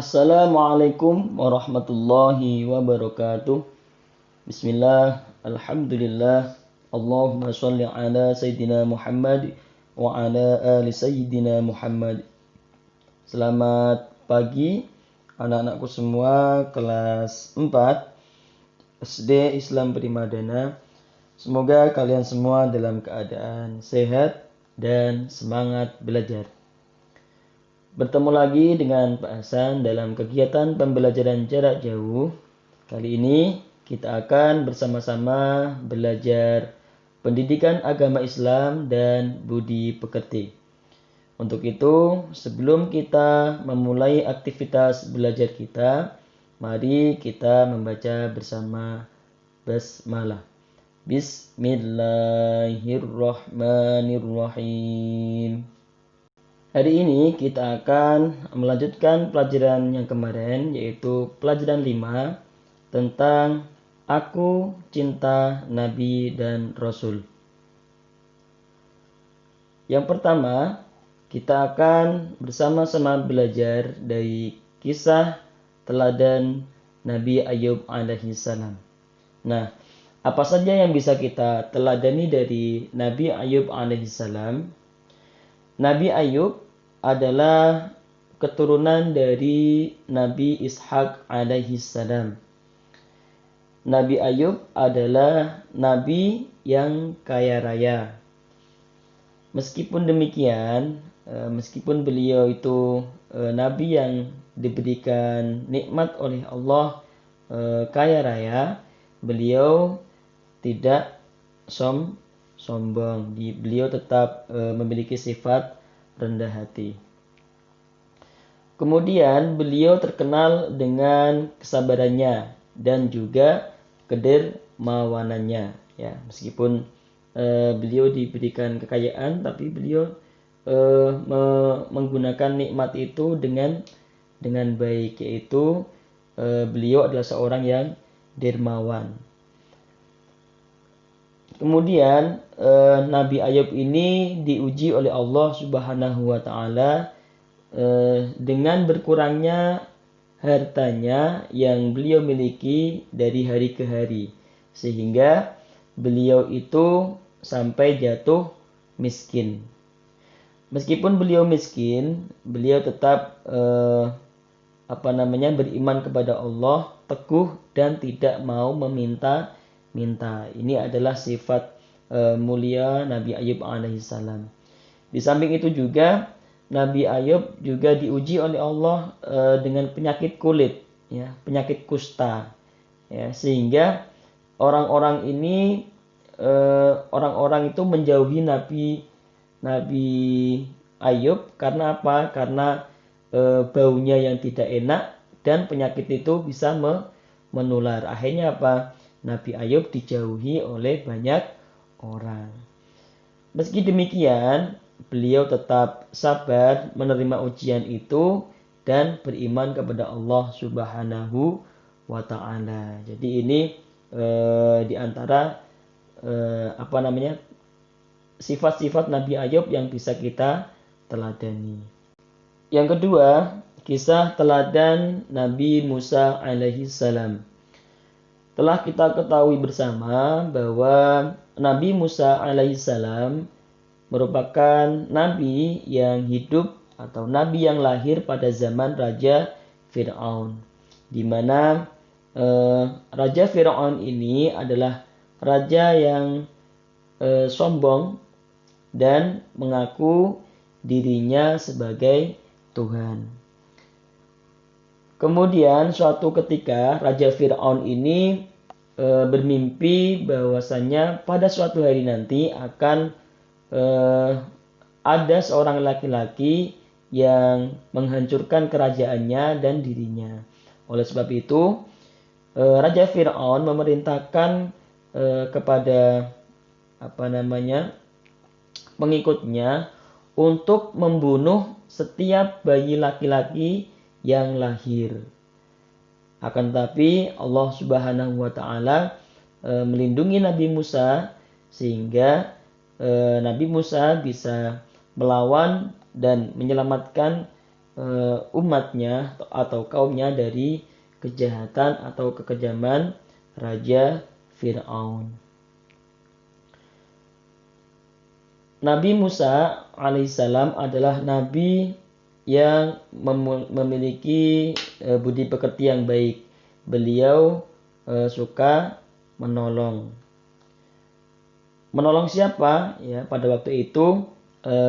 Assalamualaikum warahmatullahi wabarakatuh. Bismillah, alhamdulillah, Allahumma sholli ala Sayyidina Muhammad wa ala ali Sayyidina Muhammad. Selamat pagi anak-anakku semua kelas 4 SD Islam Primadana. Semoga kalian semua dalam keadaan sehat dan semangat belajar. Bertemu lagi dengan Pak Hasan dalam kegiatan pembelajaran jarak jauh. Kali ini kita akan bersama-sama belajar pendidikan agama Islam dan budi pekerti. Untuk itu, sebelum kita memulai aktivitas belajar kita, mari kita membaca bersama basmalah. Bismillahirrahmanirrahim. Hari ini kita akan melanjutkan pelajaran yang kemarin, yaitu pelajaran 5 tentang Aku Cinta Nabi dan Rasul. Yang pertama, kita akan bersama-sama belajar dari kisah teladan Nabi Ayub alaihi salam. Nah, apa saja yang bisa kita teladani dari Nabi Ayub alaihi salam? Nabi Ayub adalah keturunan dari Nabi Ishak alaihi salam. Nabi Ayub adalah nabi yang kaya raya. Meskipun demikian, meskipun beliau itu nabi yang diberikan nikmat oleh Allah, kaya raya, beliau tidak sombong. Beliau tetap memiliki sifat rendah hati. Kemudian beliau terkenal dengan kesabarannya dan juga kedermawanannya. Ya, meskipun beliau diberikan kekayaan, tapi beliau menggunakan nikmat itu dengan baik, yaitu beliau adalah seorang yang dermawan. Kemudian Nabi Ayub ini diuji oleh Allah Subhanahu wa taala dengan berkurangnya hartanya yang beliau miliki dari hari ke hari, sehingga beliau itu sampai jatuh miskin. Meskipun beliau miskin, beliau tetap beriman kepada Allah, teguh dan tidak mau meminta. Ini adalah sifat mulia Nabi Ayub alaihissalam. Di samping itu juga Nabi Ayub juga diuji oleh Allah dengan penyakit kulit, ya, penyakit kusta, ya, sehingga orang-orang itu menjauhi Nabi Ayub karena apa? Karena baunya yang tidak enak dan penyakit itu bisa menular. Akhirnya apa? Nabi Ayub dijauhi oleh banyak orang. Meski demikian, beliau tetap sabar menerima ujian itu dan beriman kepada Allah Subhanahu wa taala. Jadi ini di antara sifat-sifat Nabi Ayub yang bisa kita teladani. Yang kedua, kisah teladan Nabi Musa alaihi salam. Telah kita ketahui bersama bahwa Nabi Musa alaihissalam merupakan nabi yang hidup atau nabi yang lahir pada zaman Raja Fir'aun, di mana Raja Fir'aun ini adalah raja yang sombong dan mengaku dirinya sebagai Tuhan. Kemudian suatu ketika Raja Fir'aun ini bermimpi bahwasanya pada suatu hari nanti akan ada seorang laki-laki yang menghancurkan kerajaannya dan dirinya. Oleh sebab itu, Raja Fir'aun memerintahkan kepada pengikutnya untuk membunuh setiap bayi laki-laki yang lahir. Akan tetapi Allah Subhanahu wa taala melindungi Nabi Musa sehingga Nabi Musa bisa melawan dan menyelamatkan umatnya atau kaumnya dari kejahatan atau kekejaman Raja Fir'aun. Nabi Musa alaihissalam adalah nabi yang memiliki budi pekerti yang baik. Beliau suka menolong. Menolong siapa? Ya, pada waktu itu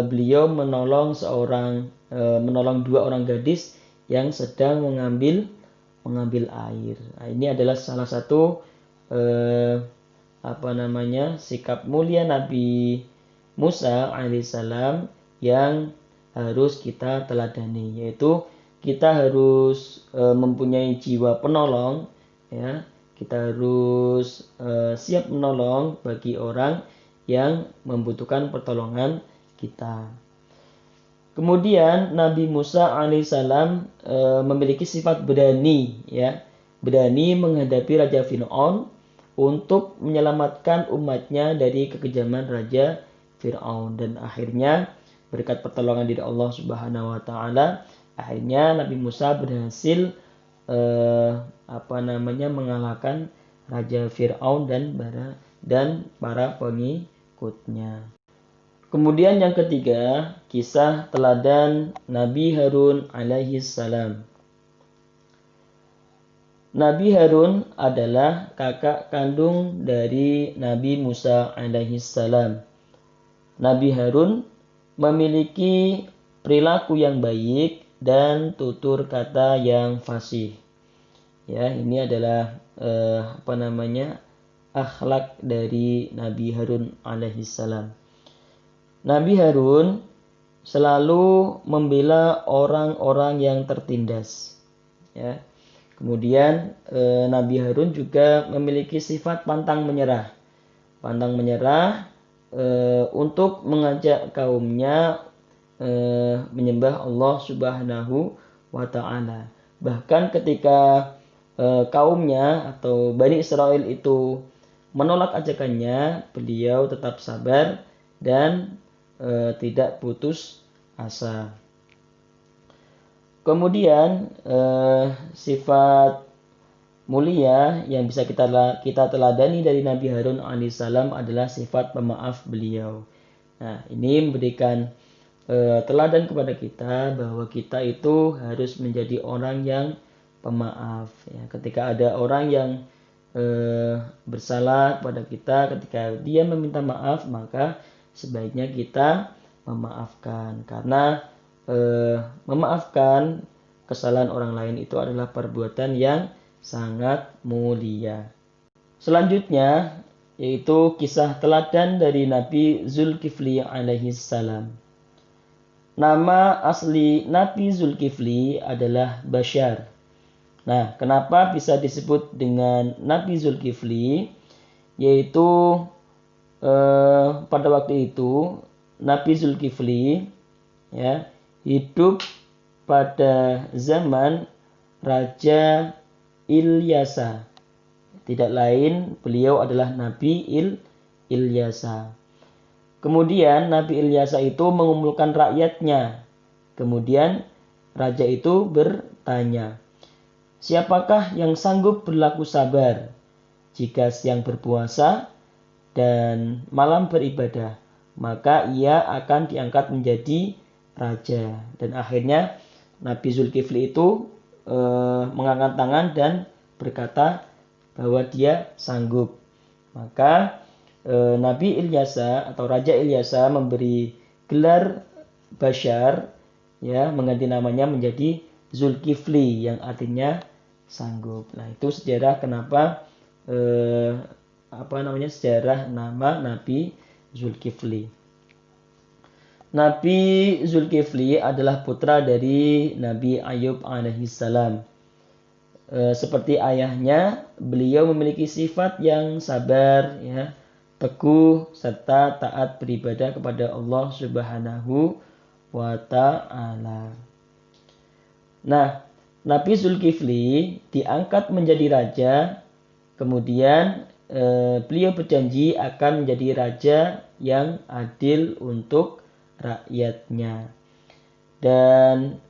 beliau menolong dua orang gadis yang sedang mengambil air. Nah, ini adalah salah satu sikap mulia Nabi Musa alaihissalam yang harus kita teladani, yaitu kita harus mempunyai jiwa penolong, ya. Kita harus siap menolong bagi orang yang membutuhkan pertolongan kita. Kemudian Nabi Musa alaihissalam memiliki sifat berani, ya, berani menghadapi Raja Fir'aun untuk menyelamatkan umatnya dari kekejaman Raja Fir'aun, dan akhirnya berkat pertolongan dari Allah Subhanahu wa taala, akhirnya Nabi Musa berhasil mengalahkan Raja Fir'aun dan para pengikutnya. Kemudian yang ketiga, kisah teladan Nabi Harun alaihi salam. Nabi Harun adalah kakak kandung dari Nabi Musa alaihi salam. Nabi Harun memiliki perilaku yang baik dan tutur kata yang fasih. Ya, ini adalah akhlak dari Nabi Harun alaihi salam. Nabi Harun selalu membela orang-orang yang tertindas. Ya. Kemudian Nabi Harun juga memiliki sifat pantang menyerah. Pantang menyerah untuk mengajak kaumnya menyembah Allah Subhanahu wa taala. Bahkan ketika kaumnya atau Bani Israel itu menolak ajakannya, beliau tetap sabar dan tidak putus asa. Kemudian sifat mulia yang bisa kita teladani dari Nabi Harun alaihissalam adalah sifat pemaaf beliau. Nah, ini memberikan teladan kepada kita bahwa kita itu harus menjadi orang yang pemaaf. Ya, ketika ada orang yang bersalah kepada kita, ketika dia meminta maaf, maka sebaiknya kita memaafkan, karena memaafkan kesalahan orang lain itu adalah perbuatan yang sangat mulia. Selanjutnya yaitu kisah teladan dari Nabi Zulkifli alaihi salam. Nama asli Nabi Zulkifli adalah Bashar. Nah, kenapa bisa disebut dengan Nabi Zulkifli? Yaitu pada waktu itu Nabi Zulkifli ya hidup pada zaman Raja Ilyasa. Tidak lain, beliau adalah Nabi Ilyasa. Kemudian Nabi Ilyasa itu mengumpulkan rakyatnya. Kemudian raja itu bertanya, siapakah yang sanggup berlaku sabar jika siang berpuasa dan malam beribadah? Maka ia akan diangkat menjadi raja. Dan akhirnya Nabi Zulkifli itu mengangkat tangan dan berkata bahwa dia sanggup. Maka Nabi Ilyasa atau Raja Ilyasa memberi gelar Bashar, ya, mengganti namanya menjadi Zulkifli yang artinya sanggup. Nah, itu sejarah kenapa sejarah nama Nabi Zulkifli. Nabi Zulkifli adalah putra dari Nabi Ayub alaihissalam. Seperti ayahnya, beliau memiliki sifat yang sabar, ya, teguh serta taat beribadah kepada Allah Subhanahu wa taala. Nah, Nabi Zulkifli diangkat menjadi raja, kemudian beliau berjanji akan menjadi raja yang adil untuk rakyatnya. Dan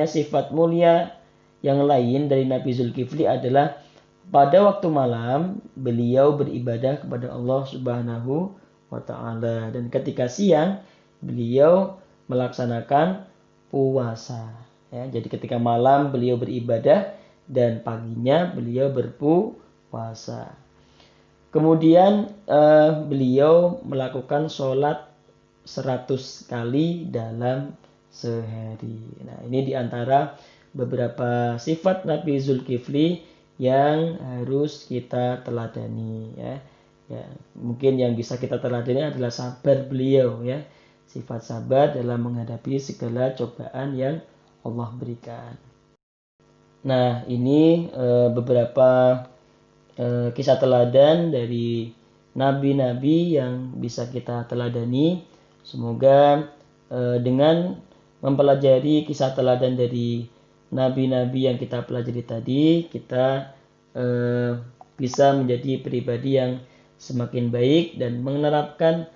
sifat mulia yang lain dari Nabi Zulkifli adalah pada waktu malam beliau beribadah kepada Allah Subhanahu wa taala, dan ketika siang beliau melaksanakan puasa. Ya, jadi ketika malam beliau beribadah dan paginya beliau berpuasa. Kemudian beliau melakukan sholat 100 kali dalam sehari. Nah, ini diantara beberapa sifat Nabi Zulkifli yang harus kita teladani, ya. Ya, mungkin yang bisa kita teladani adalah sabar beliau, ya. Sifat sabar dalam menghadapi segala cobaan yang Allah berikan. Nah, ini beberapa kisah teladan dari nabi-nabi yang bisa kita teladani. Semoga dengan mempelajari kisah teladan dari nabi-nabi yang kita pelajari tadi, kita bisa menjadi pribadi yang semakin baik dan menerapkan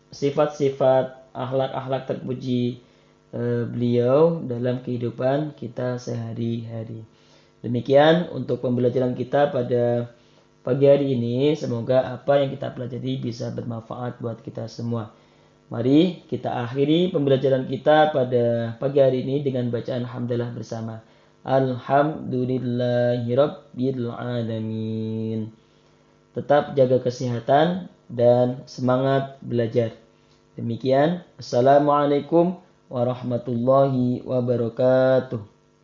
sifat-sifat akhlak-akhlak terpuji beliau dalam kehidupan kita sehari-hari. Demikian untuk pembelajaran kita pada pagi hari ini. Semoga apa yang kita pelajari bisa bermanfaat buat kita semua. Mari kita akhiri pembelajaran kita pada pagi hari ini dengan bacaan hamdalah bersama. Alhamdulillahirabbil alamin. Tetap jaga kesehatan dan semangat belajar. Demikian. Assalamualaikum warahmatullahi wabarakatuh.